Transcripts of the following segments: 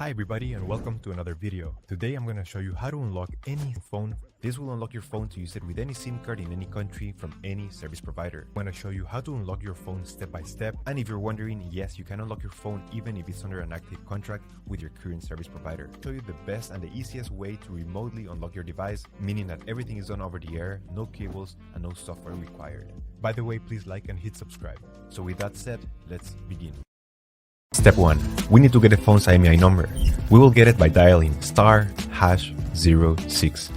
Hi everybody and welcome to another video. Today I'm going to show you how to unlock any phone. This will unlock your phone to use it with any SIM card in any country from any service provider. I'm going to show you how to unlock your phone step by step, and if you're wondering, yes, you can unlock your phone even if it's under an active contract with your current service provider. I'll show you the best and the easiest way to remotely unlock your device, meaning that everything is done over the air, no cables and no software required. By the way, please like and hit subscribe. So with that said, let's begin. Step 1. We need to get the phone's IMEI number. We will get it by dialing *#06#.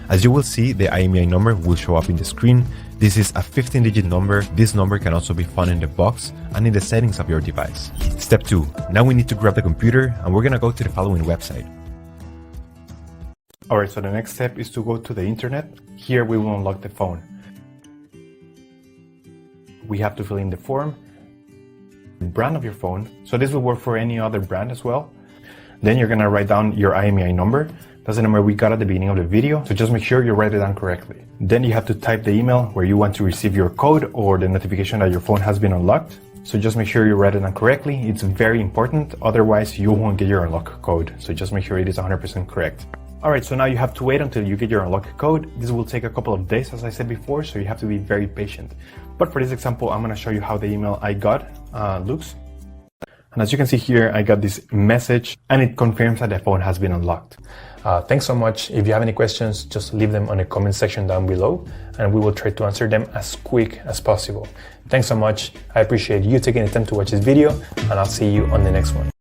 As you will see, the IMEI number will show up in the screen. This is a 15-digit number. This number can also be found in the box and in the settings of your device. Step 2. Now we need to grab the computer and we're gonna go to the following website. Alright, so the next step is to go to the internet. Here we will unlock the phone. We have to fill in the form, brand of your phone, so this will work for any other brand as well. Then you're gonna write down your IMEI number. That's the number we got at the beginning of the video, so just make sure you write it down correctly. Then you have to type the email where you want to receive your code or the notification that your phone has been unlocked. So just make sure you write it down correctly. It's very important, otherwise you won't get your unlock code, so just make sure it is 100% correct. Alright, so now you have to wait until you get your unlock code. This will take a couple of days, as I said before, so you have to be very patient. But for this example, I'm going to show you how the email I got looks. And as you can see here, I got this message and it confirms that the phone has been unlocked. Thanks so much. If you have any questions, just leave them on the comment section down below and we will try to answer them as quick as possible. Thanks so much. I appreciate you taking the time to watch this video and I'll see you on the next one.